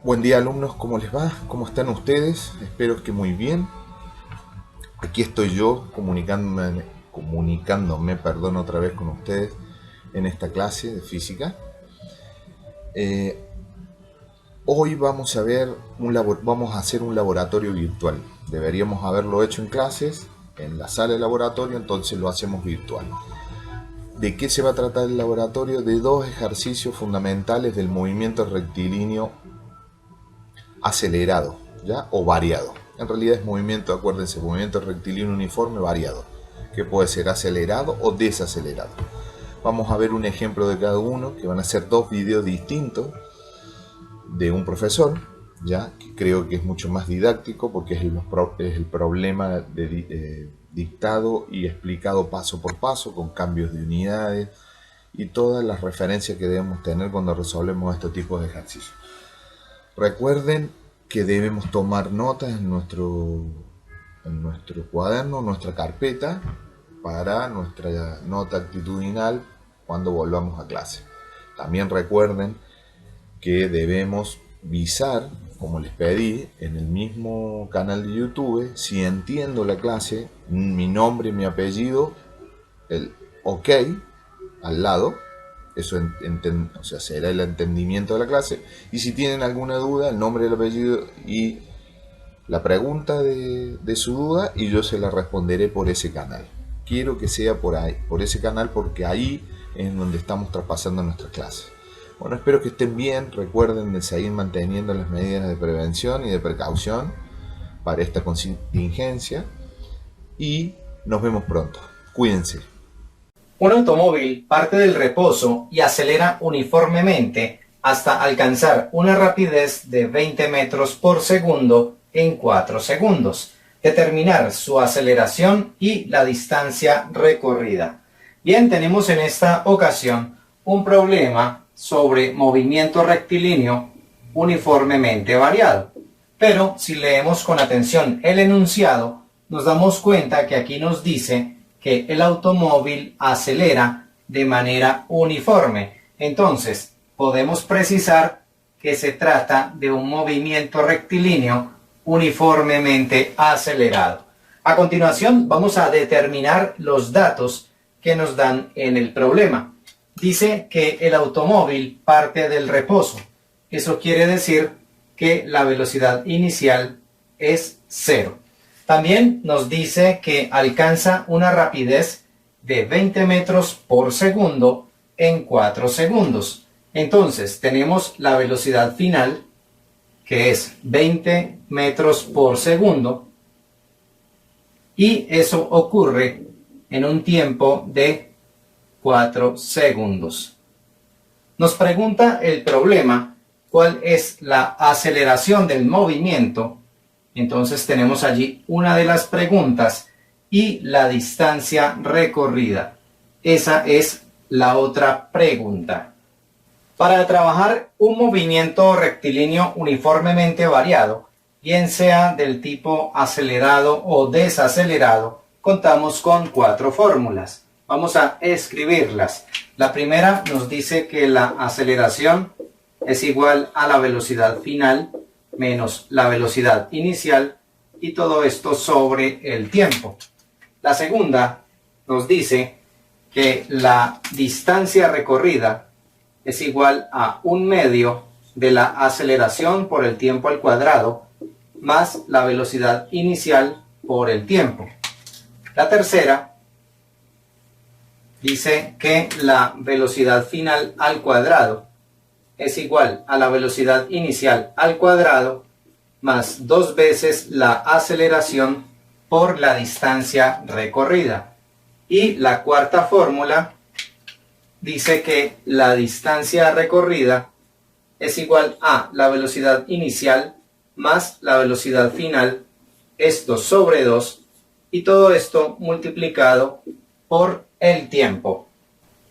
Buen día alumnos, ¿cómo les va? ¿Cómo están ustedes? Espero que muy bien. Aquí estoy yo comunicándome otra vez con ustedes en esta clase de física. Hoy vamos a hacer un laboratorio virtual. Deberíamos haberlo hecho en clases, en la sala de laboratorio, entonces lo hacemos virtual. ¿De qué se va a tratar el laboratorio? De dos ejercicios fundamentales del movimiento rectilíneo acelerado, ¿ya? O variado. En realidad es movimiento, acuérdense, movimiento rectilíneo uniforme variado, que puede ser acelerado o desacelerado. Vamos a ver un ejemplo de cada uno, que van a ser dos videos distintos de un profesor, ¿ya? Que creo que es mucho más didáctico porque es el problema dictado y explicado paso por paso, con cambios de unidades y todas las referencias que debemos tener cuando resolvemos este tipo de ejercicios. Recuerden que debemos tomar notas en nuestro cuaderno, nuestra carpeta, para nuestra nota actitudinal cuando volvamos a clase. También recuerden que debemos visar, como les pedí, en el mismo canal de YouTube, si entiendo la clase, mi nombre y mi apellido, el OK al lado. Eso será el entendimiento de la clase. Y si tienen alguna duda, el nombre, el apellido y la pregunta de su duda, y yo se la responderé por ese canal. Quiero que sea por ahí, por ese canal, porque ahí es donde estamos traspasando nuestras clases. Bueno, espero que estén bien. Recuerden de seguir manteniendo las medidas de prevención y de precaución para esta contingencia. Y nos vemos pronto. Cuídense. Un automóvil parte del reposo y acelera uniformemente hasta alcanzar una rapidez de 20 metros por segundo en 4 segundos. Determinar su aceleración y la distancia recorrida. Bien, tenemos en esta ocasión un problema sobre movimiento rectilíneo uniformemente variado. Pero si leemos con atención el enunciado, nos damos cuenta que aquí nos dice que el automóvil acelera de manera uniforme. Entonces, podemos precisar que se trata de un movimiento rectilíneo uniformemente acelerado. A continuación, vamos a determinar los datos que nos dan en el problema. Dice que el automóvil parte del reposo. Eso quiere decir que la velocidad inicial es 0. También nos dice que alcanza una rapidez de 20 metros por segundo en 4 segundos. Entonces tenemos la velocidad final, que es 20 metros por segundo, y eso ocurre en un tiempo de 4 segundos. Nos pregunta el problema cuál es la aceleración del movimiento. Entonces tenemos allí una de las preguntas y la distancia recorrida. Esa es la otra pregunta. Para trabajar un movimiento rectilíneo uniformemente variado, bien sea del tipo acelerado o desacelerado, contamos con 4 fórmulas. Vamos a escribirlas. La primera nos dice que la aceleración es igual a la velocidad final menos la velocidad inicial, y todo esto sobre el tiempo. La segunda nos dice que la distancia recorrida es igual a 1/2 de la aceleración por el tiempo al cuadrado más la velocidad inicial por el tiempo. La tercera dice que la velocidad final al cuadrado es igual a la velocidad inicial al cuadrado más 2 veces la aceleración por la distancia recorrida. Y la cuarta fórmula dice que la distancia recorrida es igual a la velocidad inicial más la velocidad final, esto sobre 2, y todo esto multiplicado por el tiempo.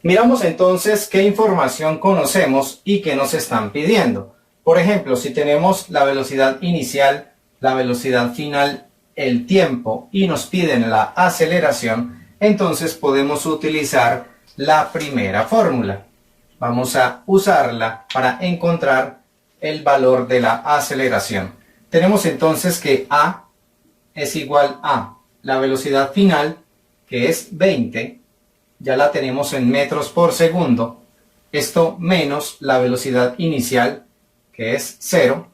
Miramos entonces qué información conocemos y qué nos están pidiendo. Por ejemplo, si tenemos la velocidad inicial, la velocidad final, el tiempo y nos piden la aceleración, entonces podemos utilizar la primera fórmula. Vamos a usarla para encontrar el valor de la aceleración. Tenemos entonces que A es igual a la velocidad final, que es 20, ya la tenemos en metros por segundo, esto menos la velocidad inicial, que es 0,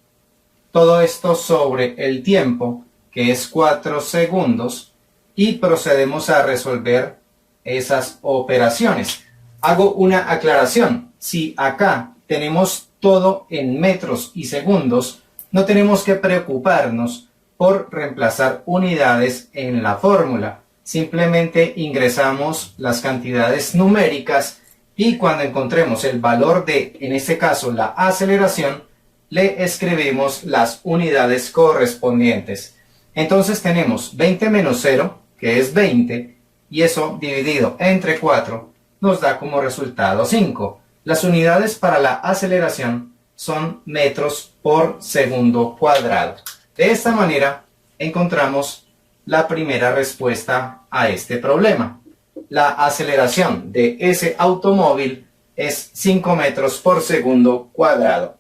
todo esto sobre el tiempo, que es 4 segundos, y procedemos a resolver esas operaciones. Hago una aclaración: si acá tenemos todo en metros y segundos, no tenemos que preocuparnos por reemplazar unidades en la fórmula. Simplemente ingresamos las cantidades numéricas y cuando encontremos el valor de, en este caso, la aceleración, le escribimos las unidades correspondientes. Entonces tenemos 20 menos 0, que es 20, y eso dividido entre 4 nos da como resultado 5. Las unidades para la aceleración son metros por segundo cuadrado. De esta manera encontramos la primera respuesta a este problema. La aceleración de ese automóvil es 5 metros por segundo cuadrado.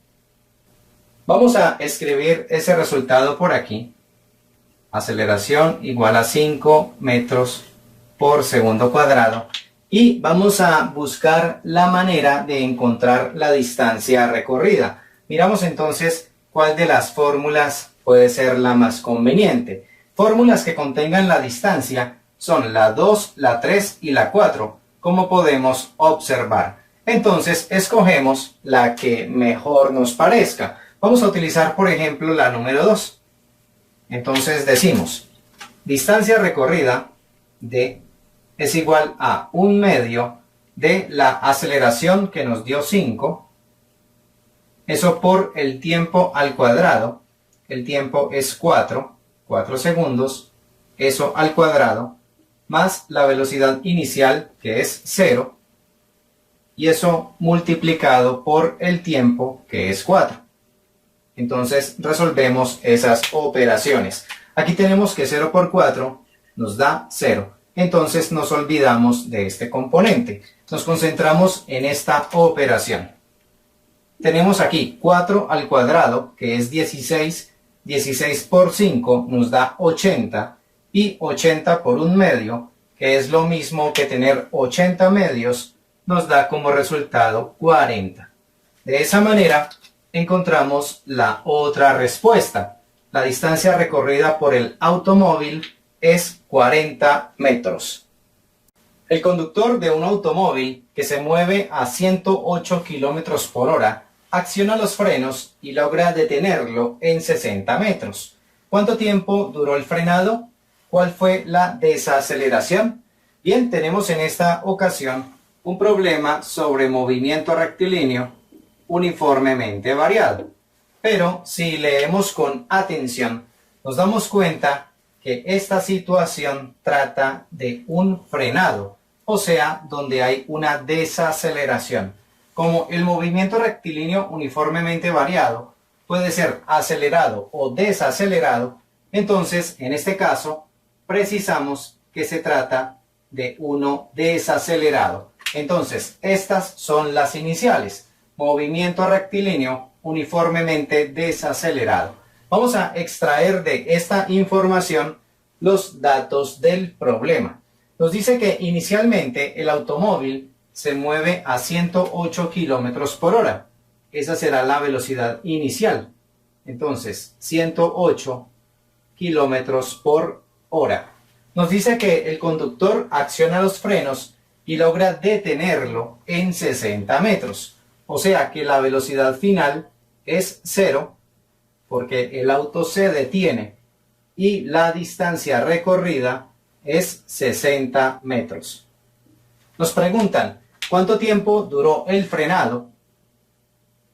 Vamos a escribir ese resultado por aquí. Aceleración igual a 5 metros por segundo cuadrado. Y vamos a buscar la manera de encontrar la distancia recorrida. Miramos entonces cuál de las fórmulas puede ser la más conveniente. Fórmulas que contengan la distancia son la 2, la 3 y la 4, como podemos observar. Entonces escogemos la que mejor nos parezca. Vamos a utilizar, por ejemplo, la número 2. Entonces decimos, distancia recorrida D es igual a 1/2 de la aceleración que nos dio 5, eso por el tiempo al cuadrado, el tiempo es 4 segundos, eso al cuadrado, más la velocidad inicial que es 0, y eso multiplicado por el tiempo que es 4. Entonces resolvemos esas operaciones. Aquí tenemos que 0 por 4 nos da 0. Entonces nos olvidamos de este componente. Nos concentramos en esta operación. Tenemos aquí 4 al cuadrado, que es 16. 16 por 5 nos da 80. Y 80 por 1/2, que es lo mismo que tener 80 medios, nos da como resultado 40. De esa manera encontramos la otra respuesta. La distancia recorrida por el automóvil es 40 metros. El conductor de un automóvil que se mueve a 108 kilómetros por hora acciona los frenos y logra detenerlo en 60 metros. ¿Cuánto tiempo duró el frenado? ¿Cuál fue la desaceleración? Bien, tenemos en esta ocasión un problema sobre movimiento rectilíneo uniformemente variado. Pero si leemos con atención, nos damos cuenta que esta situación trata de un frenado, o sea, donde hay una desaceleración. Como el movimiento rectilíneo uniformemente variado puede ser acelerado o desacelerado, entonces en este caso precisamos que se trata de uno desacelerado. Entonces estas son las iniciales: movimiento rectilíneo uniformemente desacelerado. Vamos a extraer de esta información los datos del problema. Nos dice que inicialmente el automóvil se mueve a 108 kilómetros por hora. Esa será la velocidad inicial. Entonces, 108 kilómetros por hora. Nos dice que el conductor acciona los frenos y logra detenerlo en 60 metros. O sea que la velocidad final es 0, porque el auto se detiene y la distancia recorrida es 60 metros. Nos preguntan, ¿cuánto tiempo duró el frenado?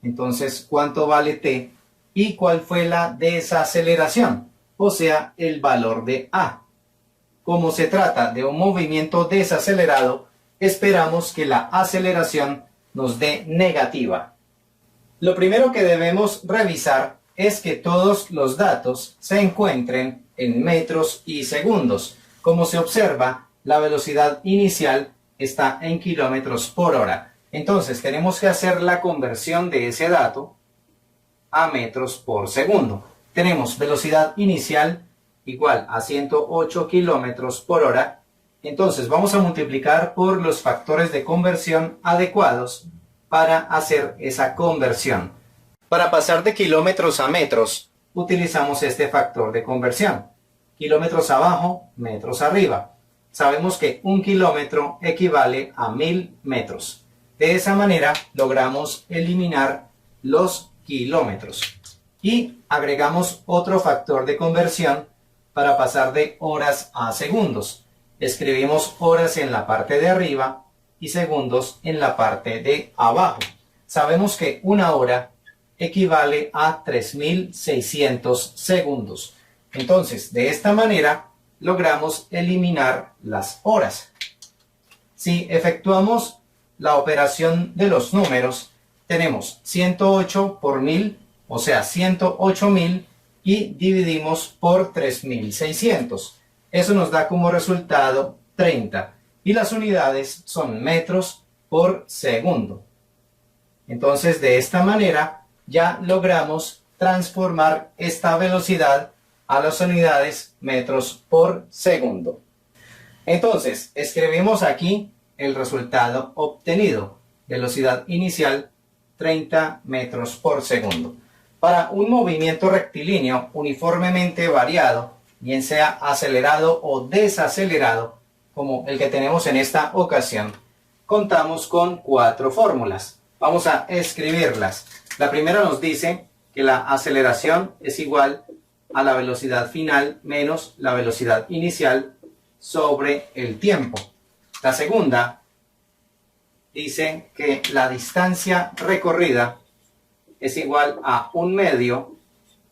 Entonces, ¿cuánto vale t? ¿Y cuál fue la desaceleración? O sea, el valor de a. Como se trata de un movimiento desacelerado, esperamos que la aceleración nos dé negativa. Lo primero que debemos revisar es que todos los datos se encuentren en metros y segundos. Como se observa, la velocidad inicial está en kilómetros por hora. Entonces tenemos que hacer la conversión de ese dato a metros por segundo. Tenemos velocidad inicial igual a 108 kilómetros por hora. Entonces vamos a multiplicar por los factores de conversión adecuados para hacer esa conversión. Para pasar de kilómetros a metros, utilizamos este factor de conversión. Kilómetros abajo, metros arriba. Sabemos que 1 kilómetro equivale a 1000 metros. De esa manera logramos eliminar los kilómetros. Y agregamos otro factor de conversión para pasar de horas a segundos. Escribimos horas en la parte de arriba y segundos en la parte de abajo. Sabemos que una hora equivale a 3600 segundos. Entonces, de esta manera logramos eliminar las horas. Si efectuamos la operación de los números, tenemos 108 por 1000, o sea 108.000, y dividimos por 3600. Eso nos da como resultado 30. Y las unidades son metros por segundo. Entonces, de esta manera ya logramos transformar esta velocidad a las unidades metros por segundo. Entonces, escribimos aquí el resultado obtenido. Velocidad inicial 30 metros por segundo. Para un movimiento rectilíneo uniformemente variado, bien sea acelerado o desacelerado, como el que tenemos en esta ocasión, contamos con 4 fórmulas. Vamos a escribirlas. La primera nos dice que la aceleración es igual a la velocidad final menos la velocidad inicial sobre el tiempo. La segunda dice que la distancia recorrida es igual a 1 medio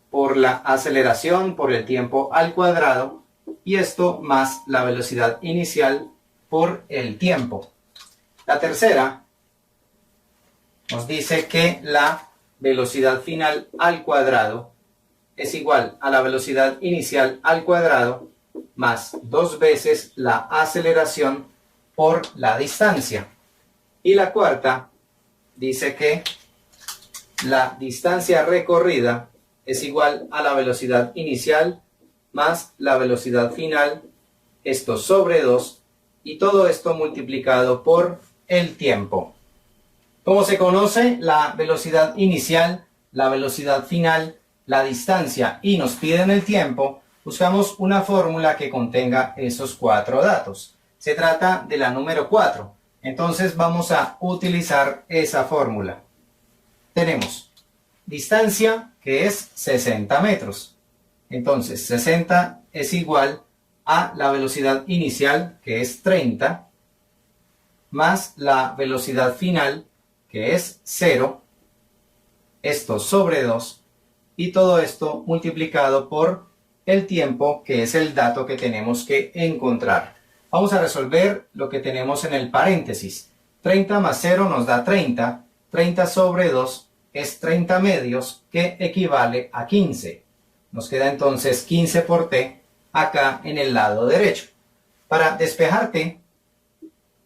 por la aceleración por el tiempo al cuadrado, y esto más la velocidad inicial por el tiempo. La tercera nos dice que la velocidad final al cuadrado es igual a la velocidad inicial al cuadrado más 2 veces la aceleración por la distancia. Y la cuarta dice que la distancia recorrida es igual a la velocidad inicial más la velocidad final, esto sobre 2, y todo esto multiplicado por el tiempo. ¿Cómo se conoce la velocidad inicial, la velocidad final, la distancia y nos piden el tiempo? Buscamos una fórmula que contenga esos 4 datos. Se trata de la número 4. Entonces vamos a utilizar esa fórmula. Tenemos distancia, que es 60 metros. Entonces 60 es igual a la velocidad inicial, que es 30, más la velocidad final, que es 0, esto sobre 2, y todo esto multiplicado por el tiempo, que es el dato que tenemos que encontrar. Vamos a resolver lo que tenemos en el paréntesis. 30 más 0 nos da 30. 30 sobre 2 es 30 medios, que equivale a 15. Nos queda entonces 15 por t acá en el lado derecho. Para despejar t,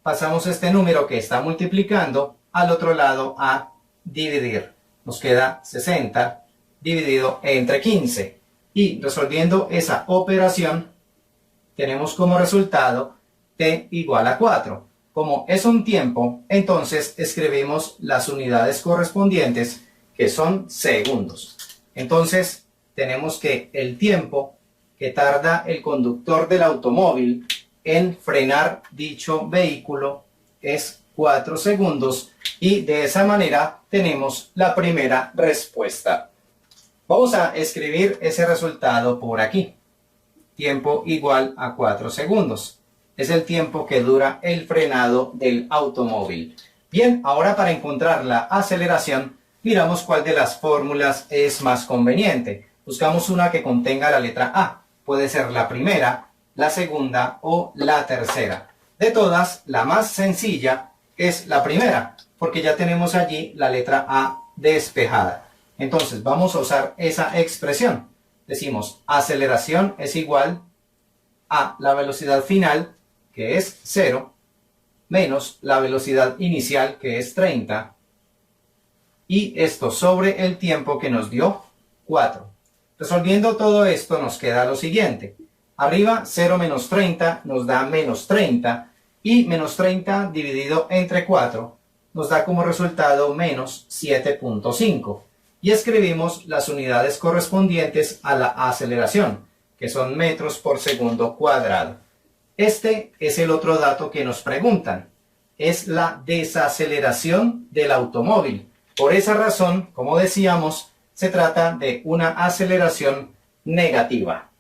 pasamos este número que está multiplicando al otro lado a dividir. Nos queda 60 dividido entre 15. Y resolviendo esa operación, tenemos como resultado t igual a 4. Como es un tiempo, entonces escribimos las unidades correspondientes, que son segundos. Entonces tenemos que el tiempo que tarda el conductor del automóvil en frenar dicho vehículo es 4 segundos, y de esa manera tenemos la primera respuesta. Vamos a escribir ese resultado por aquí. Tiempo igual a 4 segundos. Es el tiempo que dura el frenado del automóvil. Bien, ahora para encontrar la aceleración, miramos cuál de las fórmulas es más conveniente. Buscamos una que contenga la letra A. Puede ser la primera, la segunda o la tercera. De todas, la más sencilla es la primera, porque ya tenemos allí la letra A despejada. Entonces vamos a usar esa expresión. Decimos aceleración es igual a la velocidad final, que es 0, menos la velocidad inicial, que es 30, y esto sobre el tiempo que nos dio 4. Resolviendo todo esto nos queda lo siguiente. Arriba 0 menos 30 nos da menos 30 y menos 30 dividido entre 4 nos da como resultado menos 7.5. Y escribimos las unidades correspondientes a la aceleración, que son metros por segundo cuadrado. Este es el otro dato que nos preguntan. Es la desaceleración del automóvil. Por esa razón, como decíamos, se trata de una aceleración negativa.